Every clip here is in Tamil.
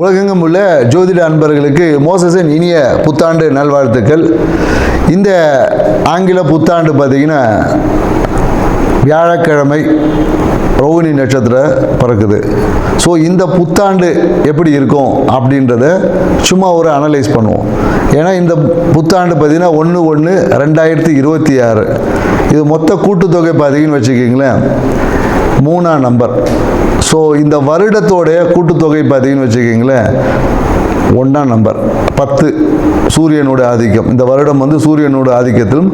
உலகெங்கும் உள்ள ஜோதிட அன்பர்களுக்கு மோசஸின் இனிய புத்தாண்டு நல்வாழ்த்துக்கள். இந்த ஆங்கில புத்தாண்டு பார்த்தீங்கன்னா வியாழக்கிழமை ரோகிணி நட்சத்திரம் பிறக்குது. ஸோ இந்த புத்தாண்டு எப்படி இருக்கும் அப்படின்றத சும்மா ஒரு அனலைஸ் பண்ணுவோம். ஏன்னா இந்த புத்தாண்டு பார்த்தீங்கன்னா 1/1/2026 இது மொத்த கூட்டுத்தொகை பார்த்தீங்கன்னு வச்சுக்கிங்களேன் 3ஆம் நம்பர். ஸோ இந்த வருடத்தோடைய கூட்டுத்தொகை பார்த்தீங்கன்னு வச்சுக்கிங்களேன் 1ஆம் நம்பர் 10 சூரியனோட ஆதிக்கம். இந்த வருடம் வந்து சூரியனோட ஆதிக்கத்திலும்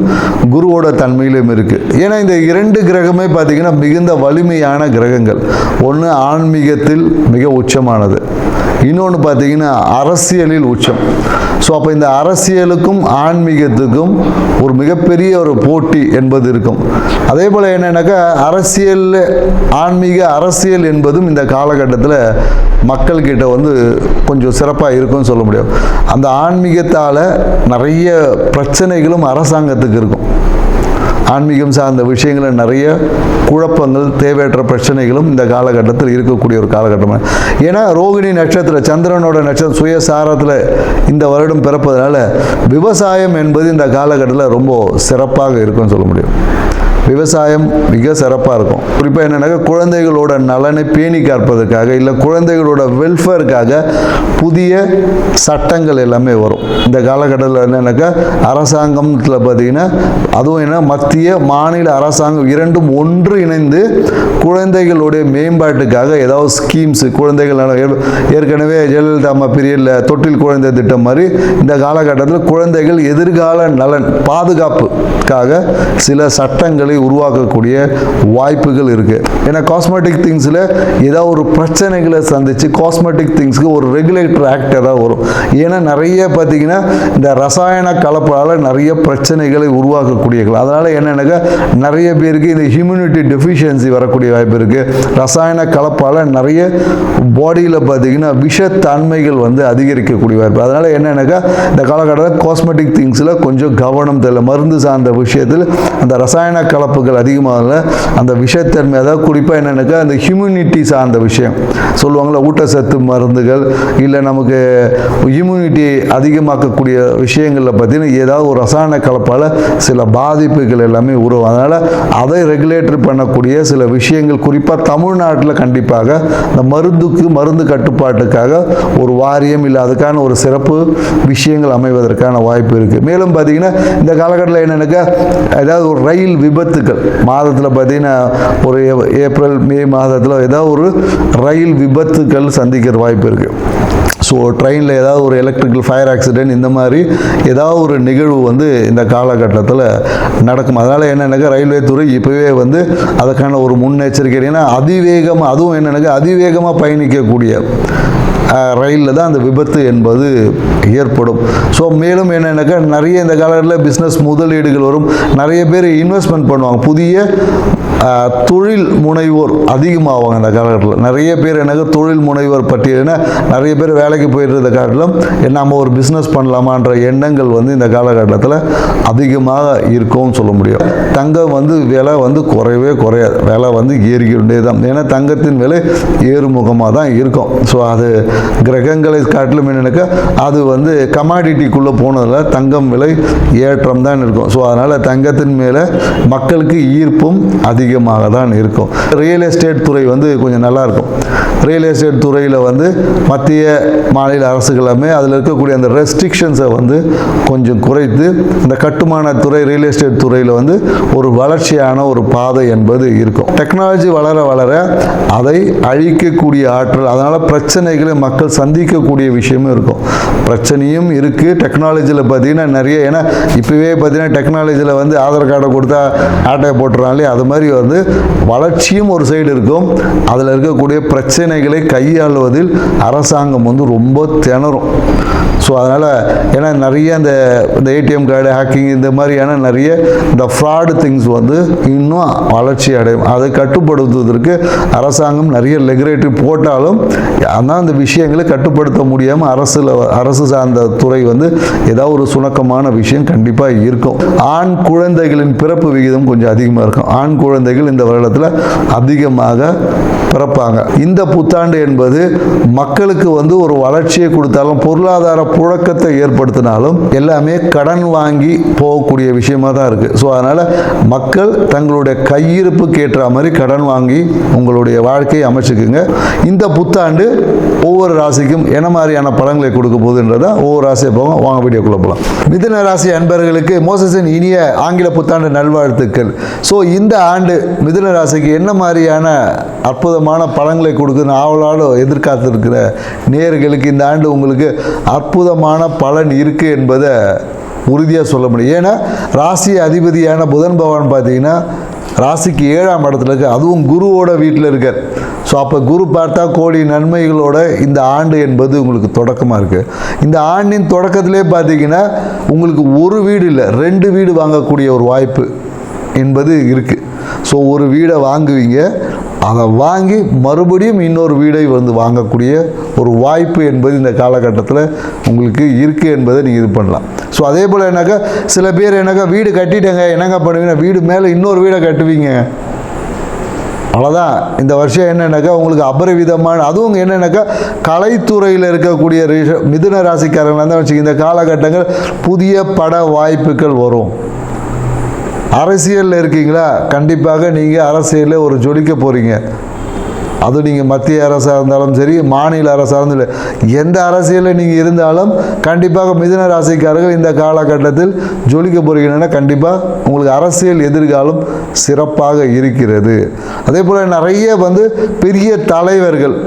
குருவோட தன்மையிலும் இருக்குது. ஏன்னா இந்த 2 கிரகமே பார்த்தீங்கன்னா மிகுந்த வலிமையான கிரகங்கள். ஒன்று ஆன்மீகத்தில் மிக உச்சமானது, இன்னொன்று பார்த்தீங்கன்னா அரசியலில் உச்சம். ஸோ அப்போ இந்த அரசியலுக்கும் ஆன்மீகத்துக்கும் ஒரு மிகப்பெரிய ஒரு போட்டி என்பது இருக்கும். அதே போல் என்னென்னாக்கா ஆன்மீக அரசியல் என்பதும் இந்த காலகட்டத்தில் மக்கள்கிட்ட வந்து கொஞ்சம் சிறப்பாக இருக்கும்னு சொல்ல முடியும். அந்த ஆன்மீகத்தால் நிறைய பிரச்சனைகளும் அரசாங்கத்துக்கு இருக்கும். ஆன்மீகம் சார்ந்த விஷயங்களில் நிறைய குழப்பங்கள், தேவையற்ற பிரச்சனைகளும் இந்த காலகட்டத்தில் இருக்கக்கூடிய ஒரு காலகட்டம். ஏன்னா ரோகிணி நட்சத்திரம் சந்திரனோட நட்சத்திரம் சுயசாரத்தில் இந்த வருடம் பிறப்பதனால விவசாயம் என்பது இந்த காலகட்டத்தில் ரொம்ப சிறப்பாக இருக்கும்னு சொல்ல முடியும். விவசாயம் மிக சிறப்பாக இருக்கும். குறிப்பாக என்னென்னாக்கா குழந்தைகளோட நலனை பேணி காப்பதற்காக இல்லை குழந்தைகளோட வெல்ஃபேருக்காக புதிய சட்டங்கள் எல்லாமே வரும். இந்த காலகட்டத்தில் என்னென்னாக்கா அரசாங்கத்தில் பார்த்தீங்கன்னா அதுவும் என்ன மத்திய மாநில அரசாங்கம் இரண்டும் ஒன்று இணைந்து குழந்தைகளுடைய மேம்பாட்டுக்காக ஏதாவது ஸ்கீம்ஸு குழந்தைகள் ஏற்கனவே ஜெயலலிதா அம்மா பீரியடில் தொட்டில் குழந்தை திட்டம் மாதிரி இந்த காலகட்டத்தில் குழந்தைகள் எதிர்கால நலன் பாதுகாப்புக்காக சில சட்டங்களை உருவாக்கக்கூடிய வாய்ப்புகள் இருக்கு. ஏன்னா காஸ்மெட்டிக் திங்ஸில் ஏதாவது ஒரு பிரச்சனைகளை சந்திச்சு காஸ்மெட்டிக் திங்ஸ்க்கு ஒரு ரெகுலேட்டர் ஆக்ட் ஏதாவது வரும். ஏன்னா நிறைய பார்த்தீங்கன்னா இந்த ரசாயன கலப்பால் நிறைய பிரச்சனைகளை உருவாக்கக்கூடிய, அதனால என்னன்னாக்கா நிறைய பேருக்கு இந்த இம்யூனிட்டி டெஃபிஷியன்சி வரக்கூடிய வாய்ப்பு இருக்கு. ரசாயன கலப்பால் நிறைய பாடியில் பார்த்தீங்கன்னா விஷத்தன்மைகள் வந்து அதிகரிக்கக்கூடிய வாய்ப்பு. அதனால என்னன்னாக்கா இந்த காலகட்டத்தில் காஸ்மெட்டிக் திங்ஸில் கொஞ்சம் கவனம் தேவை. மருந்து சார்ந்த விஷயத்தில் அந்த ரசாயன கலப்புகள் அதிகமாக அந்த விஷத்தன்மை, அதாவது குறிப்பாக என்னன்னாக்கா அந்த ஹியூமினிட்டி சார்ந்த விஷயம் சொல்லுவாங்களா, ஊட்டச்சத்து மருந்துகள் இல்லை நமக்கு இம்யூனிட்டி அதிகமாக்கக்கூடிய விஷயங்களில் பார்த்தீங்கன்னா ஏதாவது ஒரு ரசாயன கலப்பால் சில பாதிப்புகள் எல்லாமே உருவாகும். அதனால் அதை ரெகுலேட்டர் பண்ணக்கூடிய சில விஷயங்கள் குறிப்பாக தமிழ்நாட்டில் கண்டிப்பாக இந்த மருந்து கட்டுப்பாட்டுக்காக ஒரு வாரியம் இல்லை அதுக்கான ஒரு சிறப்பு விஷயங்கள் அமைவதற்கான வாய்ப்பு இருக்குது. மேலும் பார்த்தீங்கன்னா இந்த காலகட்டத்தில் என்னன்னாக்கா ஏதாவது ஒரு ரயில் விபத்துக்கள் மாதத்தில் பார்த்தீங்கன்னா ஒரு ஏப்ரல் மே மாதத்தில் ஏதாவது ஒரு ரயில் விபத்துக்கள் சந்திக்கிற வாய்ப்பு இருக்குது. ஸோ ட்ரெயினில் ஏதாவது ஒரு எலக்ட்ரிக்கல் ஃபயர் ஆக்சிடென்ட் இந்த மாதிரி ஏதாவது ஒரு நிகழ்வு வந்து இந்த காலகட்டத்தில் நடக்கும். அதனால் என்னென்னாக்கா ரயில்வே துறை இப்போவே வந்து அதுக்கான ஒரு முன்னெச்சரிக்கை. ஏன்னா அதிவேகமாக அதுவும் என்னென்னாக்கா அதிவேகமாக பயணிக்கக்கூடிய ரயிலில் தான் அந்த விபத்து என்பது ஏற்படும். ஸோ மேலும் என்னென்னாக்கா நிறைய இந்த காலத்தில் பிஸ்னஸ் முதலீடுகள் வரும். நிறைய பேர் இன்வெஸ்ட்மெண்ட் பண்ணுவாங்க. புதிய தொழில் முனைவோர் அதிகமாகுவாங்க இந்த காலகட்டத்தில். நிறைய பேர் எனக்கு தொழில் முனைவோர் பட்டியல்னா நிறைய பேர் வேலைக்கு போயிட்டு இருந்த காலத்திலும் நம்ம ஒரு பிஸ்னஸ் பண்ணலாமான்ற எண்ணங்கள் வந்து இந்த காலகட்டத்தில் அதிகமாக இருக்கும்னு சொல்ல முடியும். தங்கம் வந்து விலை வந்து குறையவே குறையாது, விலை வந்து ஏறிக்கிட்டே தான். ஏன்னா தங்கத்தின் விலை ஏறுமுகமாக தான் இருக்கும். ஸோ அது கிரகங்களை காட்டிலும் என்னன்னாக்கா அது வந்து கமாடிட்டிக்குள்ளே போனதில் தங்கம் விலை ஏற்றம் தான் இருக்கும். ஸோ அதனால் தங்கத்தின் மேலே மக்களுக்கு ஈர்ப்பும் அதிகமாக தான் இருக்கும். ரியல் எஸ்டேட் துறை வந்து கொஞ்சம் நல்லா இருக்கும். ரியல் எஸ்டேட் துறையில் வந்து மத்திய மாநில அரசுகளுமே அதில் இருக்கக்கூடிய அந்த ரெஸ்ட்ரிக்ஷன்ஸை வந்து கொஞ்சம் குறைத்து இந்த கட்டுமான துறை ரியல் எஸ்டேட் துறையில் வந்து ஒரு வளர்ச்சியான ஒரு பாதை என்பது இருக்கும். டெக்னாலஜி வளர வளர அதை அழிக்கக்கூடிய ஆற்றல், அதனால் பிரச்சனைகளை மக்கள் சந்திக்கக்கூடிய விஷயமும் இருக்கும். பிரச்சனையும் இருக்குது டெக்னாலஜியில் பார்த்தீங்கன்னா நிறைய. ஏன்னா இப்போவே பார்த்தீங்கன்னா டெக்னாலஜியில் வந்து ஆதார் கார்டை கொடுத்தா ஆட்டையை போட்டுறாங்களே, அது மாதிரி வந்து வளர்ச்சியும் ஒரு சைடு இருக்கும். அதில் இருக்கக்கூடிய பிரச்சனைகளை கையாளுவதில் அரசாங்கம் வந்து ரொம்ப திணறும். ஸோ அதனால் ஏன்னா நிறைய இந்த ஏடிஎம் கார்டு ஹேக்கிங் இந்த மாதிரியான நிறைய இந்த ஃப்ராடு திங்ஸ் வந்து இன்னும் வளர்ச்சி அடையும். அதை கட்டுப்படுத்துவதற்கு அரசாங்கம் நிறைய ரெகுலேட்டரி போட்டாலும் ஆனால் அந்த விஷயங்களை கட்டுப்படுத்த முடியாமல் அரசு சார்ந்த துறை வந்து ஏதாவது ஒரு சுணக்கமான விஷயம் கண்டிப்பாக இருக்கும். ஆண் குழந்தைகளின் பிறப்பு விகிதம் கொஞ்சம் அதிகமாக இருக்கும். ஆண் குழந்தைகள் இந்த வருடத்தில் அதிகமாக பிறப்பாங்க. இந்த புத்தாண்டு என்பது மக்களுக்கு வந்து ஒரு வளர்ச்சியை கொடுத்தாலும் பொருளாதார புழக்கத்தை ஏற்படுத்தினாலும் எல்லாமே கடன் வாங்கி போகக்கூடிய விஷயமா தான் இருக்கு. ஸோ அதனால மக்கள் தங்களுடைய கையிருப்புக்கு ஏற்ற மாதிரி கடன் வாங்கி உங்களுடைய வாழ்க்கையை அமைச்சுக்குங்க. இந்த புத்தாண்டு ஒவ்வொரு ராசிக்கும் என்ன மாதிரியான பலன்களை கொடுக்க போகுதுன்றத ஒவ்வொரு ராசியை போவோம். வாங்க வீடியோக்குள்ள போகலாம். மிதுன ராசி அன்பர்களுக்கு மோசஸின் இனிய ஆங்கில புத்தாண்டு நல்வாழ்த்துக்கள். ஸோ இந்த ஆண்டு மிதுன ராசிக்கு என்ன மாதிரியான அற்புதமான பலன்களை கொடுக்குன்னு ஆவலோடு எதிர்காத்திருக்கிற நேயர்களுக்கு இந்த ஆண்டு உங்களுக்கு அற்புதமான பலன் இருக்கு என்பதை உறுதியாக சொல்ல முடியும். ஏன்னா ராசி அதிபதியான புதன் பகவான் பார்த்தீங்கன்னா ராசிக்கு 7ஆம் இடத்துல இருக்கு, அதுவும் குருவோட வீட்டில் இருக்கார். ஸோ அப்போ குரு பார்த்தா கோடி நன்மைகளோட இந்த ஆண்டு என்பது உங்களுக்கு தொடக்கமாக இருக்குது. இந்த ஆண்டின் தொடக்கத்திலே பார்த்தீங்கன்னா உங்களுக்கு ஒரு வீடு இல்லை 2 வீடு வாங்கக்கூடிய ஒரு வாய்ப்பு என்பது இருக்குது. ஸோ ஒரு வீடை வாங்குவீங்க, அதை வாங்கி மறுபடியும் இன்னொரு வீடை வந்து வாங்கக்கூடிய ஒரு வாய்ப்பு என்பது இந்த காலகட்டத்தில் உங்களுக்கு இருக்குது என்பதை நீங்கள் இது பண்ணலாம். ஸோ அதே போல் என்னக்கா சில பேர் என்னக்கா வீடு கட்டிட்டேங்க என்னங்க பண்ணுவீங்கன்னா வீடு மேலே இன்னொரு வீடை கட்டுவீங்க. அவ்வளோதான். இந்த வருஷம் என்னென்னாக்கா உங்களுக்கு அபரிவிதமான, அதுவும் என்னென்னாக்கா கலைத்துறையில் இருக்கக்கூடிய மிதுன ராசிக்காரங்களாக தான் வச்சுக்க இந்த காலகட்டங்கள் புதிய பட வாய்ப்புகள் வரும். அரசியலில் இருக்கீங்களா, கண்டிப்பாக நீங்கள் அரசியலில் ஒரு ஜொலிக்க போகிறீங்க. அது நீங்கள் மத்திய அரசாக இருந்தாலும் சரி, மாநில அரசாக இருந்தாலும், எந்த அரசியலில் நீங்கள் இருந்தாலும் கண்டிப்பாக மிதுன ராசிக்காரர்கள் இந்த காலகட்டத்தில் ஜொலிக்க போகிறீங்கன்னா கண்டிப்பாக உங்களுக்கு அரசியல் எதிர்காலம் சிறப்பாக இருக்கிறது. அதே போல் நிறைய வந்து பெரிய தலைவர்கள்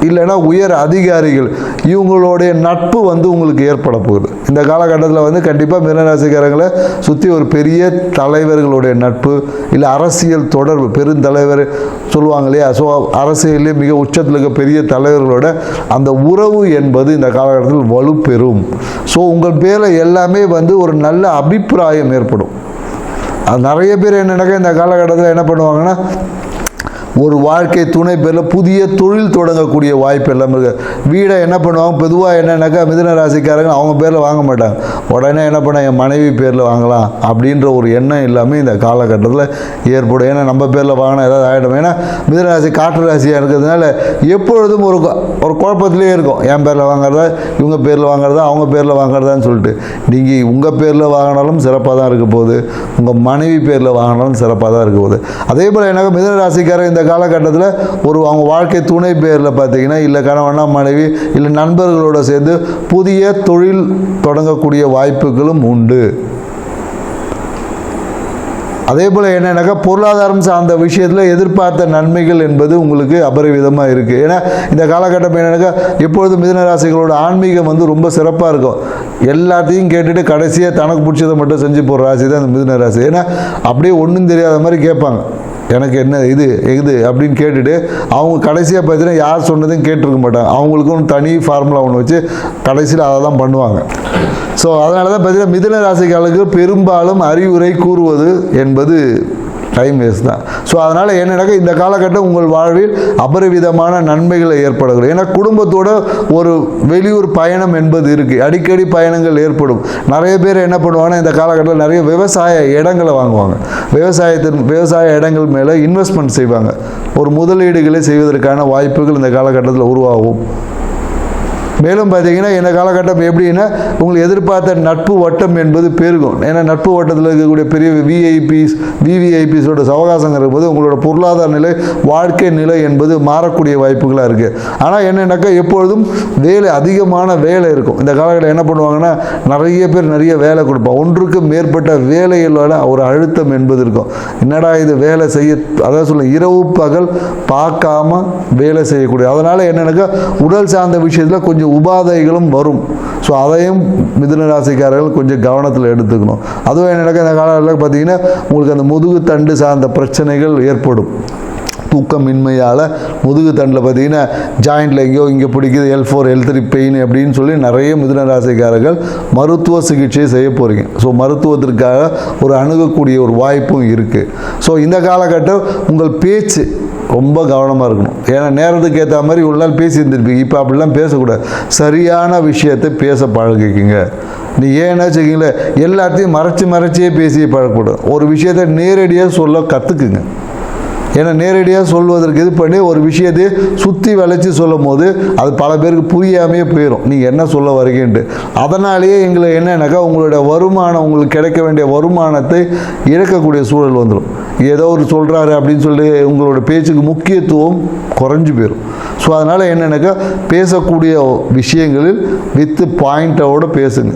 இல்லைன்னா உயர் அதிகாரிகள் இவங்களுடைய நட்பு வந்து உங்களுக்கு ஏற்பட போகுது. இந்த காலகட்டத்தில் வந்து கண்டிப்பாக மிதுனராசிக்காரங்களை சுற்றி ஒரு பெரிய தலைவர்களுடைய நட்பு இல்லை அரசியல் தொடர்பு, பெருந்தலைவர் சொல்லுவாங்க இல்லையா, ஸோ அரசியலே மிக உச்சத்தில் இருக்க பெரிய தலைவர்களோட அந்த உறவு என்பது இந்த காலகட்டத்தில் வலுப்பெறும். ஸோ உங்கள் பேரில் எல்லாமே வந்து ஒரு நல்ல அபிப்பிராயம் ஏற்படும். அது நிறைய பேர் என்னென்னாக்கா இந்த காலகட்டத்தில் என்ன பண்ணுவாங்கன்னா ஒரு வாழ்க்கை துணை பேரில் புதிய தொழில் தொடங்கக்கூடிய வாய்ப்பு எல்லாம் இருக்குது. வீடை என்ன பண்ணுவாங்க பொதுவாக என்னென்னாக்கா மிதுன ராசிக்காரங்க அவங்க பேரில் வாங்க மாட்டாங்க, உடனே என்ன பண்ண என் மனைவி பேரில் வாங்கலாம் அப்படின்ற ஒரு எண்ணம் எல்லாமே இந்த காலகட்டத்தில் ஏற்படும். ஏன்னா நம்ம பேரில் வாங்கினா ஏதாவது ஆகிடும். ஏன்னா மிதுன ராசி காற்று ராசியாக இருக்கிறதுனால எப்பொழுதும் ஒரு குழப்பத்திலே இருக்கும். என் பேரில் வாங்குறதா இவங்க பேரில் வாங்குறதா அவங்க பேரில் வாங்குறதான்னு சொல்லிட்டு, நீங்கள் உங்கள் பேரில் வாங்கினாலும் சிறப்பாக தான் இருக்க போகுது, உங்கள் மனைவி பேரில் வாங்கினாலும் சிறப்பாக தான் இருக்க போகுது. அதே போல் என்னக்கா மிதுன ராசிக்காரர் இந்த காலகட்டத்தில் அவங்க வாழ்க்கை துணை பேரில் பார்த்தீங்கன்னா இல்லை கணவனா மனைவி இல்லை நண்பர்களோடு சேர்ந்து புதிய தொழில் தொடங்கக்கூடிய வாய்ப்புகளும் உண்டு. அதே போல் என்னென்னாக்கா பொருளாதாரம் சார்ந்த விஷயத்தில் எதிர்பார்த்த நன்மைகள் என்பது உங்களுக்கு அபரிவிதமாக இருக்குது. ஏன்னா இந்த காலகட்டம் என்னென்னாக்கா எப்பொழுதும் மிதுன ராசிகளோட ஆன்மீகம் வந்து ரொம்ப சிறப்பாக இருக்கும். எல்லாத்தையும் கேட்டுட்டு கடைசியாக தனக்கு பிடிச்சதை மட்டும் செஞ்சு போகிற ராசி தான் இந்த மிதுன ராசி. ஏன்னா அப்படியே ஒன்றும் தெரியாத மாதிரி கேட்பாங்க, எனக்கு என்ன இது அப்படின்னு கேட்டுட்டு அவங்க கடைசியாக பார்த்தீங்கன்னா யார் சொன்னதையும் கேட்டிருக்க மாட்டாங்க. அவங்களுக்கும் தனி ஃபார்முலா ஒன்று வச்சு கடைசியில் அதை தான் பண்ணுவாங்க. ஸோ அதனால தான் பார்த்தீங்கன்னா மிதுன ராசிகளுக்கு பெரும்பாலும் அறிவுரை கூறுவது என்பது டைம் வேஸ்ட் தான். ஸோ அதனால் என்னென்னாக்கா இந்த காலகட்டம் உங்கள் வாழ்வில் அபரிவிதமான நன்மைகளை ஏற்படுகிறது. ஏன்னா குடும்பத்தோட ஒரு வெளியூர் பயணம் என்பது இருக்குது, அடிக்கடி பயணங்கள் ஏற்படும். நிறைய பேர் என்ன பண்ணுவாங்கன்னா இந்த காலகட்டத்தில் நிறைய விவசாய இடங்களை வாங்குவாங்க, விவசாய இடங்கள் மேலே இன்வெஸ்ட்மெண்ட் செய்வாங்க, ஒரு முதலீடுகளை செய்வதற்கான வாய்ப்புகள் இந்த காலகட்டத்தில் உருவாகும். மேலும் பார்த்தீங்கன்னா இந்த காலகட்டம் எப்படின்னா உங்களுக்கு எதிர்பார்த்த நட்பு வட்டம் என்பது பெருகும். ஏன்னா நட்பு வட்டத்தில் இருக்கக்கூடிய பெரிய விவிஐபிஸோட சவகாசம் இருக்கும்போது உங்களோட பொருளாதார நிலை வாழ்க்கை நிலை என்பது மாறக்கூடிய வாய்ப்புகளாக இருக்குது. ஆனால் என்னென்னாக்கா எப்பொழுதும் அதிகமான வேலை இருக்கும். இந்த காலகட்டம் என்ன பண்ணுவாங்கன்னா நிறைய பேர் நிறைய வேலை கொடுப்பாங்க, ஒன்றுக்கு மேற்பட்ட வேலைகளோட ஒரு அழுத்தம் என்பது இருக்கும். என்னடா இது வேலை செய்ய, அதான் சொல்ல இரவு பகல் பார்க்காம வேலை செய்யக்கூடிய, அதனால் என்னென்னாக்கா உடல் சார்ந்த விஷயத்தில் கொஞ்சம் உபாதைகளும் வரும். ஸோ அதையும் மிதுன ராசிக்காரர்கள் கொஞ்சம் கவனத்தில் எடுத்துக்கணும். அதுவும் என்னென்னாக்கா இந்த காலத்தில் பார்த்தீங்கன்னா உங்களுக்கு அந்த முதுகு தண்டு சார்ந்த பிரச்சனைகள் ஏற்படும். தூக்கமின்மையால் முதுகு தண்டில் பார்த்தீங்கன்னா ஜாயிண்டில் எங்கேயோ இங்கே பிடிக்குது, L4 L3 பெயின் அப்படின்னு சொல்லி நிறைய மிதுன ராசிக்காரர்கள் மருத்துவ சிகிச்சை செய்ய போகிறீங்க. ஸோ மருத்துவத்திற்காக ஒரு அணுகக்கூடிய ஒரு வாய்ப்பும் இருக்குது. ஸோ இந்த காலகட்டம் உங்கள் பேச்சு ரொம்ப கவனமாக இருக்கணும். ஏன்னா நேரத்துக்கு ஏற்ற மாதிரி ஒரு நாள் பேசி இருந்திருப்பீங்க, இப்போ அப்படிலாம் பேசக்கூடாது. சரியான விஷயத்தை பேச பழகிக்குங்க. நீ ஏன்னா வச்சுக்கிங்களேன், எல்லாத்தையும் மறைச்சியே பேசி பழகக்கூடாது. ஒரு விஷயத்தை நேரடியாக சொல்ல கற்றுக்குங்க. ஏன்னா நேரடியாக சொல்வதற்கு இது பண்ணி ஒரு விஷயத்தை சுற்றி வளைச்சி சொல்லும் போது அது பல பேருக்கு புரியாமையே போயிடும், நீங்கள் என்ன சொல்ல வரீங்கன்ட்டு. அதனாலேயே எங்களை என்னன்னாக்கா உங்களுடைய வருமானம், உங்களுக்கு கிடைக்க வேண்டிய வருமானத்தை இழக்கக்கூடிய சூழல் வந்துடும். ஏதோ ஒரு சொல்கிறாரு அப்படின்னு சொல்லி உங்களோட பேச்சுக்கு முக்கியத்துவம் குறைஞ்சி போயிடும். ஸோ அதனால் என்னன்னாக்கா பேசக்கூடிய விஷயங்களில் வித்து பாயிண்டோடு பேசுங்க.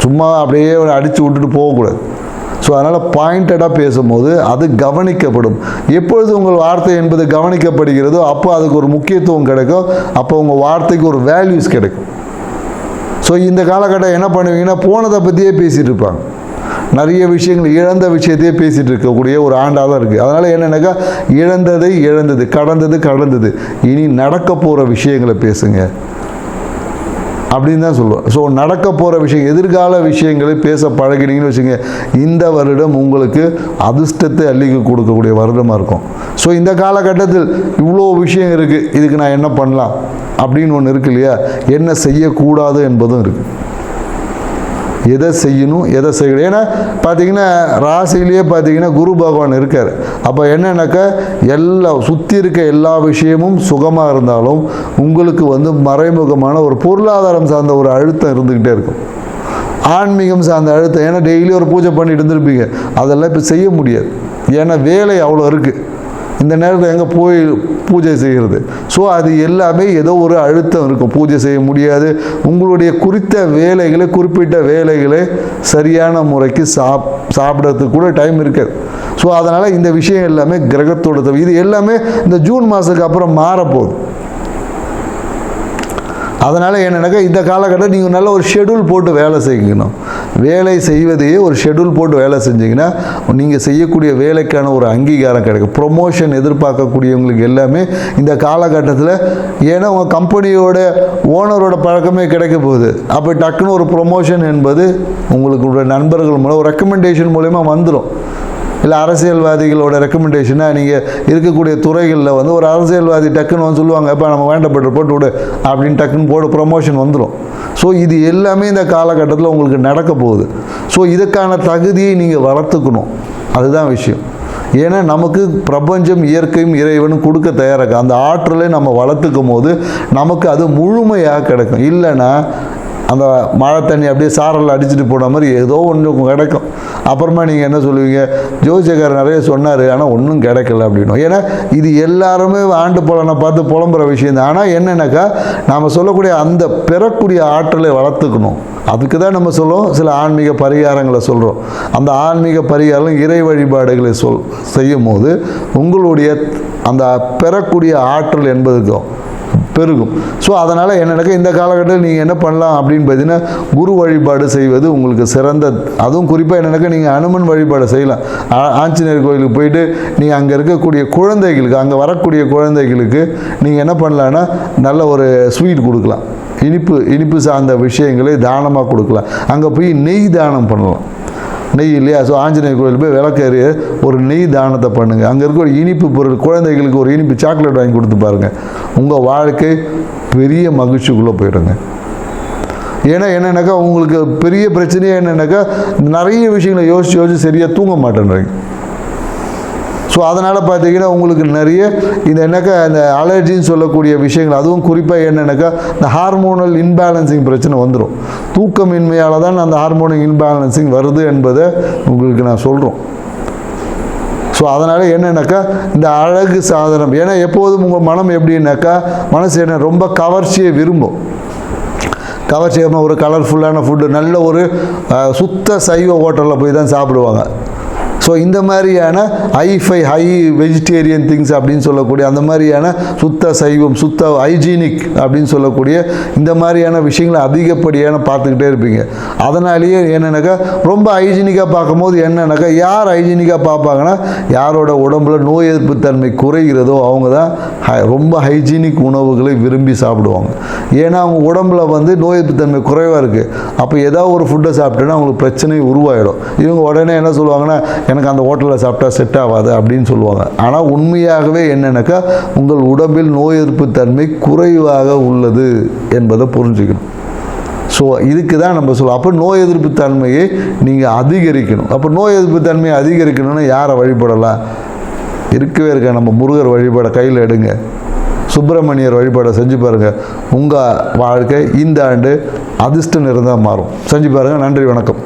சும்மா அப்படியே அடித்து விட்டுட்டு போகக்கூடாது. ஸோ அதனால் பாயிண்டடாக பேசும்போது அது கவனிக்கப்படும். எப்பொழுது உங்கள் வார்த்தை என்பது கவனிக்கப்படுகிறதோ அப்போ அதுக்கு ஒரு முக்கியத்துவம் கிடைக்கும். அப்போ உங்கள் வார்த்தைக்கு ஒரு வேல்யூஸ் கிடைக்கும். ஸோ இந்த காலகட்டம் என்ன பண்ணுவீங்கன்னா, போனதை பற்றியே பேசிகிட்டு இருப்பாங்க. நிறைய விஷயங்கள் இழந்த விஷயத்தையே பேசிகிட்டு இருக்கக்கூடிய ஒரு ஆண்டாக தான் இருக்குது. அதனால் என்னென்னாக்கா, இழந்ததை இழந்தது, கடந்தது, இனி நடக்க போகிற விஷயங்களை பேசுங்க அப்படின்னு தான் சொல்லுவோம். ஸோ நடக்க போகிற விஷயம், எதிர்கால விஷயங்களை பேச பழகினீங்கன்னு வச்சுங்க, இந்த வருடம் உங்களுக்கு அதிர்ஷ்டத்தை அள்ளிக்கு கொடுக்கக்கூடிய வருடமாக இருக்கும். ஸோ இந்த காலகட்டத்தில் இவ்வளோ விஷயம் இருக்குது, இதுக்கு நான் என்ன பண்ணலாம் அப்படின்னு ஒன்று இருக்கு இல்லையா, என்ன செய்யக்கூடாது என்பதும் இருக்குது. எதை செய்யணும், எதை செய்யணும். ஏன்னா பார்த்தீங்கன்னா ராசியிலேயே பார்த்தீங்கன்னா குரு பகவான் இருக்கார். அப்போ என்னன்னாக்கா, சுற்றி இருக்க எல்லா விஷயமும் சுகமாக இருந்தாலும் உங்களுக்கு மறைமுகமான ஒரு பொருளாதாரம் சார்ந்த ஒரு அழுத்தம் இருந்துக்கிட்டே இருக்கும். ஆன்மீகம் சார்ந்த அழுத்தம், ஏன்னா டெய்லி ஒரு பூஜை பண்ணிட்டு இருந்திருப்பீங்க, அதெல்லாம் இப்போ செய்ய முடியாது. ஏன்னா வேலை அவ்வளோ இருக்குது. இந்த நேரத்தில் எங்கே போய் பூஜை செய்கிறது? ஸோ அது எல்லாமே ஏதோ ஒரு அழுத்தம் இருக்கும், பூஜை செய்ய முடியாது. உங்களுடைய குறிப்பிட்ட வேலைகளை சரியான முறைக்கு சாப்பிட்றதுக்கு கூட டைம் இருக்காது. ஸோ அதனால் இந்த விஷயம் எல்லாமே கிரகத்தோட இது எல்லாமே இந்த ஜூன் மாதத்துக்கு அப்புறம் மாறப்போகுது. அதனால் என்னென்னாக்கா, இந்த காலகட்டம் நீங்கள் நல்ல ஒரு ஷெடியூல் போட்டு வேலை செய்யணும். வேலை செய்வதையே ஒரு ஷெடியூல் போட்டு வேலை செஞ்சிங்கன்னா நீங்கள் செய்யக்கூடிய வேலைக்கான ஒரு அங்கீகாரம் கிடைக்கும். ப்ரொமோஷன் எதிர்பார்க்கக்கூடியவங்களுக்கு எல்லாமே இந்த காலகட்டத்தில், ஏன்னா உங்கள் கம்பெனியோட ஓனரோட பழக்கமே கிடைக்க போகுது. அப்போ டக்குன்னு ஒரு ப்ரொமோஷன் என்பது உங்களுக்கு நண்பர்கள் மூலம் ஒரு ரெக்கமெண்டேஷன் மூலமா வந்துடும். இல்லை அரசியல்வாதிகளோட ரெக்கமெண்டேஷனாக நீங்கள் இருக்கக்கூடிய துறைகளில் ஒரு அரசியல்வாதி டக்குன்னு சொல்லுவாங்க, இப்போ நம்ம வேண்டப்பட்டு போட்டு விடு அப்படின்னு டக்குன்னு ப்ரொமோஷன் வந்துடும். ஸோ இது எல்லாமே இந்த காலகட்டத்தில் உங்களுக்கு நடக்க போகுது. ஸோ இதுக்கான தகுதியை நீங்கள் வளர்த்துக்கணும், அதுதான் விஷயம். ஏன்னா நமக்கு பிரபஞ்சம், இயற்கையும் இறைவனும் கொடுக்க தயாராக அந்த ஆற்றலை நம்ம வளர்த்துக்கும் போது நமக்கு அது முழுமையாக கிடைக்கும். இல்லைன்னா அந்த மழை தண்ணி அப்படியே சாரல் அடிச்சுட்டு போன மாதிரி ஏதோ ஒன்று கிடைக்கும். அப்புறமா நீங்கள் என்ன சொல்லுவீங்க, ஜோசியக்காரர் நிறைய சொன்னார் ஆனால் ஒன்றும் கிடைக்கல அப்படின்னு. ஏன்னா இது எல்லாருமே ஆண்டு பலனை பார்த்து புலம்புற விஷயம் தான். ஆனால் என்னென்னாக்கா, நாம் சொல்லக்கூடிய அந்த பெறக்கூடிய ஆற்றலை வளர்த்துக்கணும். அதுக்கு தான் நம்ம சொல்லுவோம், சில ஆன்மீக பரிகாரங்களை சொல்கிறோம். அந்த ஆன்மீக பரிகாரம், இறை வழிபாடுகளை செய்யும் போது உங்களுடைய அந்த பெறக்கூடிய ஆற்றல் என்பதுக்கும் பெருகும். ஸோ அதனால் என்னென்னாக்கா, இந்த காலகட்டத்தில் நீங்கள் என்ன பண்ணலாம் அப்படின்னு பார்த்தீங்கன்னா, குரு வழிபாடு செய்வது உங்களுக்கு சிறந்த. அதுவும் குறிப்பாக என்னென்னாக்கா, நீங்கள் அனுமன் வழிபாடு செய்யலாம். ஆஞ்சநேயர் கோயிலுக்கு போயிட்டு நீங்கள் அங்கே இருக்கக்கூடிய குழந்தைகளுக்கு, அங்கே வரக்கூடிய குழந்தைகளுக்கு நீங்கள் என்ன பண்ணலான்னா, நல்ல ஒரு ஸ்வீட் கொடுக்கலாம். இனிப்பு சார்ந்த விஷயங்களை தானமாக கொடுக்கலாம். அங்கே போய் நெய் தானம் பண்ணலாம். நெய் இல்லையா, ஸோ ஆஞ்சநேயர் கோயில் போய் விளக்கேறிய ஒரு நெய் தானத்தை பண்ணுங்கள். அங்கே இருக்க ஒரு இனிப்பு பொருள், குழந்தைகளுக்கு ஒரு இனிப்பு சாக்லேட் வாங்கி கொடுத்து பாருங்கள். உங்கள் வாழ்க்கை பெரிய மகிழ்ச்சிக்குள்ளே போயிடுங்க. ஏன்னா என்னென்னாக்கா, உங்களுக்கு பெரிய பிரச்சனையே என்னென்னாக்கா, நிறைய விஷயங்களை யோசித்து சரியாக தூங்க மாட்டேன்றீங்க. ஸோ அதனால் பார்த்தீங்கன்னா உங்களுக்கு நிறைய இந்த அலர்ஜின்னு சொல்லக்கூடிய விஷயங்கள், அதுவும் குறிப்பாக என்னென்னாக்கா, இந்த ஹார்மோனல் இன்பேலன்சிங் பிரச்சனை வந்துடும். தூக்கமின்மையால் தான் அந்த ஹார்மோனல் இன்பேலன்சிங் வருது என்பதை உங்களுக்கு நான் சொல்கிறோம். ஸோ அதனால் என்னென்னாக்கா, இந்த அழகு சாதனம், ஏன்னா எப்போதும் உங்கள் மனம் எப்படின்னாக்கா, மனசு என்ன ரொம்ப கவர்ச்சியை விரும்பும். கவர்ச்சியாக ஒரு கலர்ஃபுல்லான ஃபுட்டு, நல்ல ஒரு சுத்த சைவ ஹோட்டலில் போய் தான் சாப்பிடுவாங்க. ஸோ இந்த மாதிரியான ஹை வெஜிடேரியன் திங்ஸ் அப்படின்னு சொல்லக்கூடிய அந்த மாதிரியான சுத்த சைவம், சுத்த ஹைஜீனிக் அப்படின்னு சொல்லக்கூடிய இந்த மாதிரியான விஷயங்களை அதிகப்படியான பார்த்துக்கிட்டே இருப்பீங்க. அதனாலேயே என்னென்னாக்கா, ரொம்ப ஹைஜீனிக்காக பார்க்கும்போது என்னென்னாக்கா, யார் ஹைஜீனிக்காக பார்ப்பாங்கன்னா, யாரோட உடம்புல நோய் எதிர்ப்பு தன்மை குறைகிறதோ அவங்க தான் ரொம்ப ஹைஜீனிக் உணவுகளை விரும்பி சாப்பிடுவாங்க. ஏன்னா அவங்க உடம்புல நோய் எதிர்ப்பு தன்மை குறைவாக இருக்குது. அப்போ ஏதாவது ஒரு ஃபுட்டை சாப்பிட்டோன்னா அவங்களுக்கு பிரச்சனை உருவாயிடும். இவங்க உடனே என்ன சொல்லுவாங்கன்னா, எனக்கு அந்த ஹோட்டலில் சாப்பிட்டா செட் ஆகாது அப்படின்னு சொல்லுவாங்க. ஆனால் உண்மையாகவே என்னென்னாக்கா உங்கள் உடம்பில் நோய் எதிர்ப்பு தன்மை குறைவாக உள்ளது என்பதை புரிஞ்சுக்கணும். ஸோ இதுக்கு தான் நம்ம சொல்லுவோம். அப்போ நோய் எதிர்ப்பு தன்மையை நீங்கள் அதிகரிக்கணும். அப்போ நோய் எதிர்ப்பு தன்மையை அதிகரிக்கணும்னா யாரை வழிபடலாம்? இருக்கவே இருக்க நம்ம முருகர் வழிபாடை கையில் எடுங்க, சுப்பிரமணியர் வழிபாடை செஞ்சு பாருங்கள். உங்கள் வாழ்க்கை இந்த ஆண்டு அதிர்ஷ்ட நிறந்தாக மாறும். செஞ்சு பாருங்கள். நன்றி, வணக்கம்.